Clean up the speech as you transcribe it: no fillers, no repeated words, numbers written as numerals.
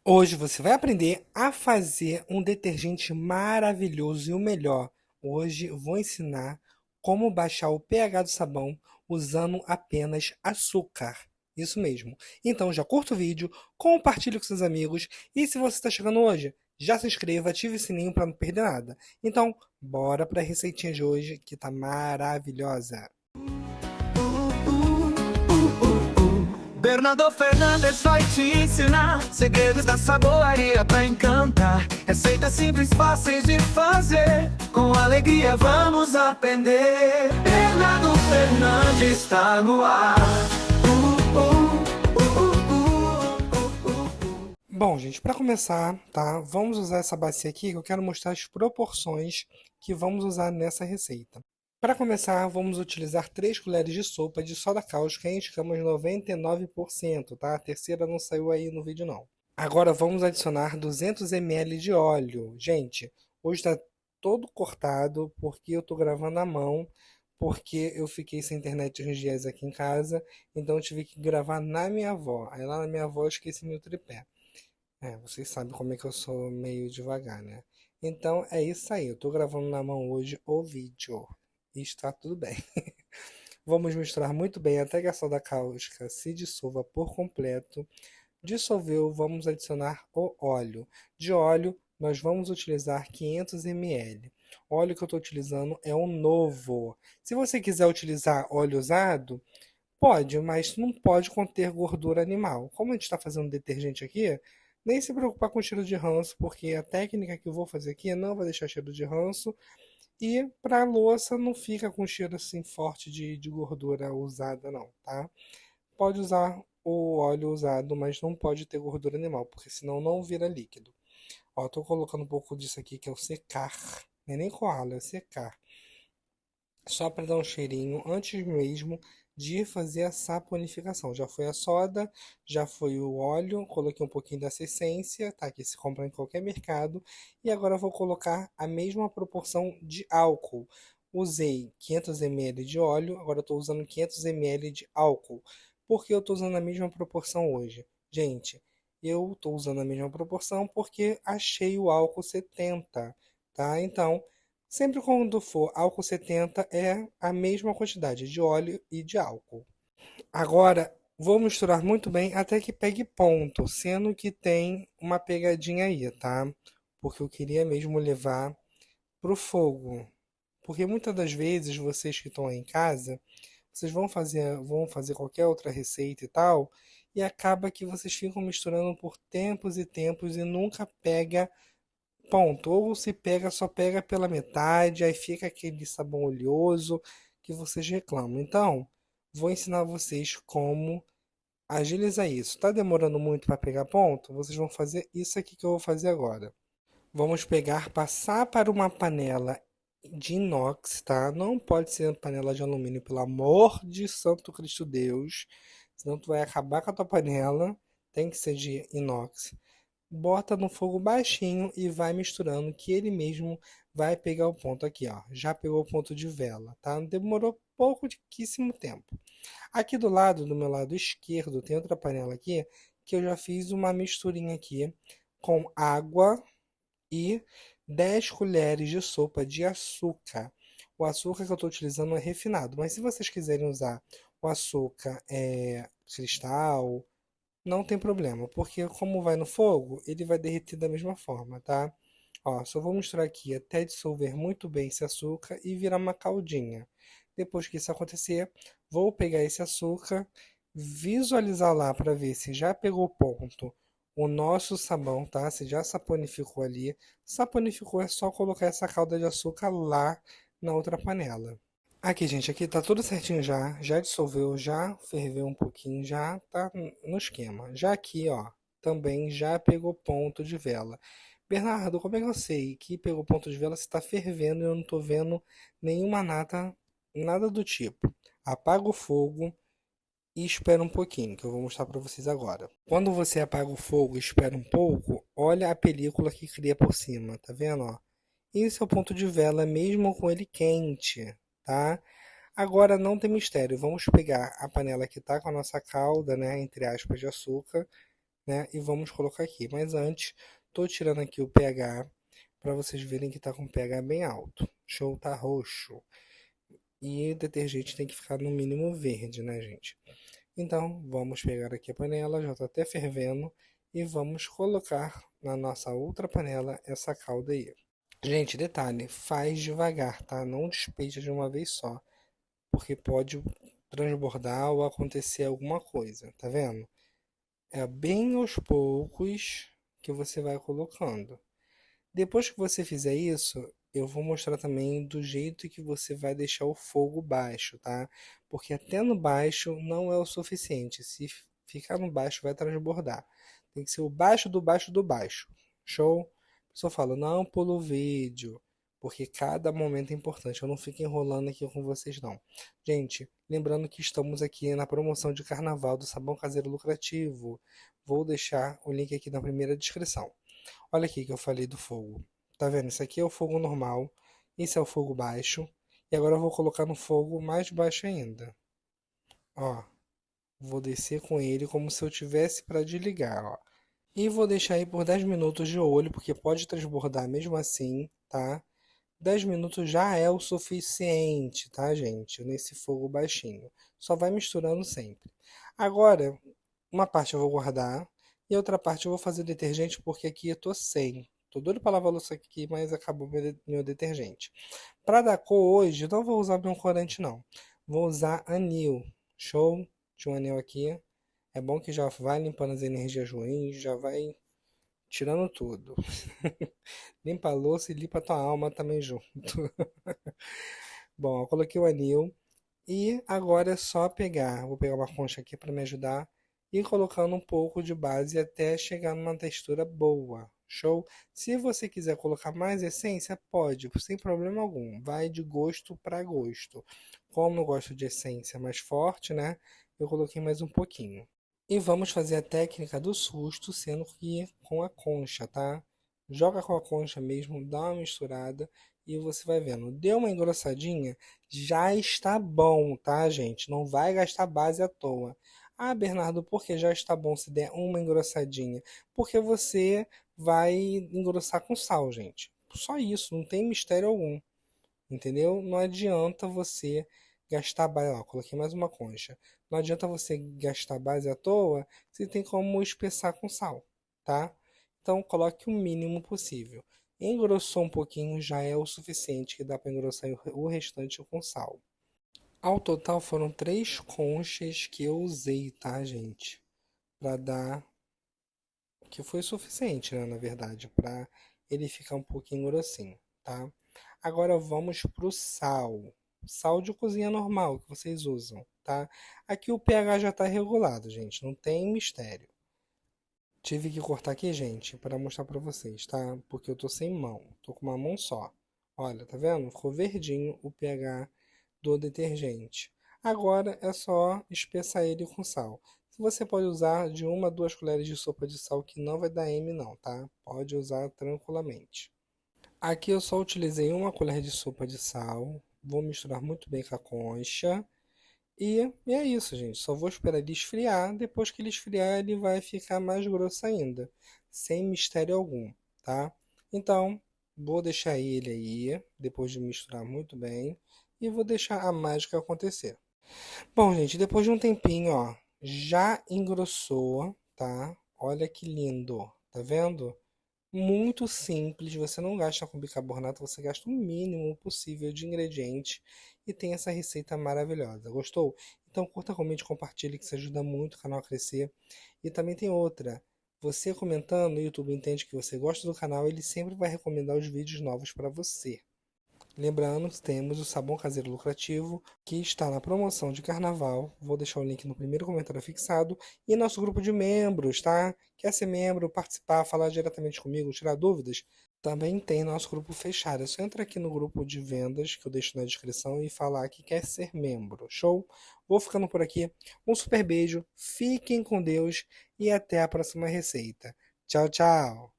Hoje você vai aprender a fazer um detergente maravilhoso e o melhor. Hoje eu vou ensinar como baixar o pH do sabão usando apenas açúcar. Isso mesmo. Então já curta o vídeo, compartilhe com seus amigos e se você está chegando hoje, já se inscreva, ative o sininho para não perder nada. Então, bora para a receitinha de hoje que tá maravilhosa. Bernardo Fernandes vai te ensinar segredos da saboaria pra encantar. Receitas simples, fáceis de fazer. Com alegria vamos aprender. Bernardo Fernandes está no ar. Bom, gente, para começar, tá? Vamos usar essa bacia aqui que eu quero mostrar as proporções que vamos usar nessa receita. Para começar, vamos utilizar 3 colheres de sopa de soda cáustica em escamas 99%, tá? A terceira não saiu aí no vídeo não. Agora vamos adicionar 200 ml de óleo. Gente, hoje está todo cortado porque eu estou gravando à mão, porque eu fiquei sem internet uns dias aqui em casa, então eu tive que gravar na minha avó. Aí lá na minha avó eu esqueci meu tripé. Vocês sabem como é que eu sou meio devagar, né? Então é isso aí, eu tô gravando na mão hoje o vídeo. E está tudo bem. Vamos misturar muito bem até que a soda cáustica se dissolva por completo. Dissolveu, vamos adicionar o óleo. De óleo, nós vamos utilizar 500 ml. O óleo que eu estou utilizando é o novo. Se você quiser utilizar óleo usado, pode, mas não pode conter gordura animal. Como a gente está fazendo detergente aqui, nem se preocupar com cheiro de ranço, porque a técnica que eu vou fazer aqui não vai deixar cheiro de ranço e para a louça não fica com cheiro assim forte de gordura usada não, tá? Pode usar o óleo usado, mas não pode ter gordura animal, porque senão não vira líquido. Ó, tô colocando um pouco disso aqui que é o secar, não é nem coalho, é secar. Só para dar um cheirinho antes mesmo de fazer a saponificação. Já foi a soda, já foi o óleo, coloquei um pouquinho dessa essência, tá? Que se compra em qualquer mercado. E agora eu vou colocar a mesma proporção de álcool. Usei 500 ml de óleo, agora estou usando 500 ml de álcool. Por que eu estou usando a mesma proporção hoje? Gente, eu estou usando a mesma proporção porque achei o álcool 70, tá? Então, sempre quando for álcool 70 é a mesma quantidade de óleo e de álcool. Agora vou misturar muito bem até que pegue ponto, sendo que tem uma pegadinha aí, tá? Porque eu queria mesmo levar pro fogo. Porque muitas das vezes vocês que estão aí em casa, vocês vão fazer qualquer outra receita e tal, e acaba que vocês ficam misturando por tempos e tempos e nunca pega ponto. Ou se pega, só pega pela metade, aí fica aquele sabão oleoso que vocês reclamam. Então, vou ensinar vocês como agilizar isso. Tá demorando muito para pegar ponto? Vocês vão fazer isso aqui que eu vou fazer agora. Vamos pegar, passar para uma panela de inox, tá? Não pode ser panela de alumínio, pelo amor de Santo Cristo Deus. Senão tu vai acabar com a tua panela. Tem que ser de inox. Bota no fogo baixinho e vai misturando que ele mesmo vai pegar o ponto aqui, ó. Já pegou o ponto de vela, tá? Demorou pouquíssimo tempo. Aqui do lado, do meu lado esquerdo, tem outra panela aqui que eu já fiz uma misturinha aqui com água e 10 colheres de sopa de açúcar. O açúcar que eu estou utilizando é refinado, mas se vocês quiserem usar o açúcar cristal, não tem problema, porque como vai no fogo, ele vai derreter da mesma forma, tá? Ó, só vou misturar aqui até dissolver muito bem esse açúcar e virar uma caldinha. Depois que isso acontecer, vou pegar esse açúcar, visualizar lá para ver se já pegou ponto o nosso sabão, tá? Se já saponificou ali. Saponificou é só colocar essa calda de açúcar lá na outra panela. Aqui, gente, aqui tá tudo certinho já, já dissolveu, já ferveu um pouquinho, já tá no esquema. Já aqui, ó, também já pegou ponto de vela. Bernardo, como é que eu sei que pegou ponto de vela se tá fervendo e eu não tô vendo nenhuma nata, nada do tipo? Apaga o fogo e espera um pouquinho, que eu vou mostrar para vocês agora. Quando você apaga o fogo e espera um pouco, olha a película que cria por cima, tá vendo, ó? Esse é o ponto de vela mesmo com ele quente, tá? Agora não tem mistério, vamos pegar a panela que está com a nossa calda, né, entre aspas, de açúcar, né? E vamos colocar aqui. Mas antes, tô tirando aqui o pH para vocês verem que tá com pH bem alto. Show, tá roxo. E o detergente tem que ficar no mínimo verde, né, gente? Então, vamos pegar aqui a panela, já está até fervendo, e vamos colocar na nossa outra panela essa calda aí. Gente, detalhe, faz devagar, tá? Não despeja de uma vez só, porque pode transbordar ou acontecer alguma coisa, tá vendo? É bem aos poucos que você vai colocando. Depois que você fizer isso, eu vou mostrar também do jeito que você vai deixar o fogo baixo, tá? Porque até no baixo não é o suficiente. Se ficar no baixo, vai transbordar. Tem que ser o baixo do baixo do baixo. Show? A pessoa fala, não pula o vídeo, porque cada momento é importante. Eu não fico enrolando aqui com vocês, não. Gente, lembrando que estamos aqui na promoção de carnaval do sabão caseiro lucrativo. Vou deixar o link aqui na primeira descrição. Olha aqui que eu falei do fogo. Tá vendo? Isso aqui é o fogo normal. Esse é o fogo baixo. E agora eu vou colocar no fogo mais baixo ainda. Ó. Vou descer com ele como se eu tivesse para desligar, ó. E vou deixar aí por 10 minutos de olho, porque pode transbordar mesmo assim, tá? 10 minutos já é o suficiente, tá, gente? Nesse fogo baixinho. Só vai misturando sempre. Agora, uma parte eu vou guardar e a outra parte eu vou fazer detergente porque aqui eu tô sem. Tô doido para lavar a louça aqui, mas acabou meu detergente. Para dar cor hoje, não vou usar meu corante não. Vou usar anil. Show? Tinha um anil aqui. É bom que já vai limpando as energias ruins, já vai tirando tudo. Limpa a louça e limpa a tua alma também junto. Bom, eu coloquei o anil. E agora é só pegar, vou pegar uma concha aqui para me ajudar e ir colocando um pouco de base até chegar numa textura boa. Show? Se você quiser colocar mais essência, pode, sem problema algum. Vai de gosto para gosto. Como eu gosto de essência mais forte, né? Eu coloquei mais um pouquinho. E vamos fazer a técnica do susto, sendo que com a concha, tá? Joga com a concha mesmo, dá uma misturada e você vai vendo. Deu uma engrossadinha, já está bom, tá, gente? Não vai gastar base à toa. Ah, Bernardo, por que já está bom se der uma engrossadinha? Porque você vai engrossar com sal, gente. Só isso, não tem mistério algum. Entendeu? Não adianta você gastar base. Ó, coloquei mais uma concha. Não adianta você gastar base à toa se tem como espessar com sal, tá? Então coloque o mínimo possível. Engrossou um pouquinho já é o suficiente, que dá para engrossar o restante com sal. Ao total foram 3 conchas que eu usei, tá, gente? Para dar, que foi suficiente, né, na verdade, para ele ficar um pouquinho grossinho, tá? Agora vamos pro sal. Sal de cozinha normal que vocês usam, tá? Aqui o pH já está regulado, gente, não tem mistério. Tive que cortar aqui, gente, para mostrar para vocês, tá? Porque eu tô sem mão, tô com uma mão só. Olha, tá vendo? Ficou verdinho o pH do detergente. Agora é só espessar ele com sal. Você pode usar de 1 a 2 colheres de sopa de sal, que não vai dar M não, tá? Pode usar tranquilamente. Aqui eu só utilizei 1 colher de sopa de sal. Vou misturar muito bem com a concha. E é isso, gente. Só vou esperar ele esfriar. Depois que ele esfriar, ele vai ficar mais grosso ainda. Sem mistério algum, tá? Então, vou deixar ele aí, depois de misturar muito bem. E vou deixar a mágica acontecer. Bom, gente, depois de um tempinho, ó, já engrossou, tá? Olha que lindo, tá vendo? Muito simples, você não gasta com bicarbonato, você gasta o mínimo possível de ingrediente e tem essa receita maravilhosa. Gostou? Então curta, comente, compartilhe, que isso ajuda muito o canal a crescer. E também tem outra, você comentando, o YouTube entende que você gosta do canal, ele sempre vai recomendar os vídeos novos para você. Lembrando que temos o sabão caseiro lucrativo, que está na promoção de carnaval. Vou deixar o link no primeiro comentário fixado. E nosso grupo de membros, tá? Quer ser membro, participar, falar diretamente comigo, tirar dúvidas? Também tem nosso grupo fechado. É só entrar aqui no grupo de vendas, que eu deixo na descrição, e falar que quer ser membro. Show? Vou ficando por aqui. Um super beijo, fiquem com Deus e até a próxima receita. Tchau, tchau!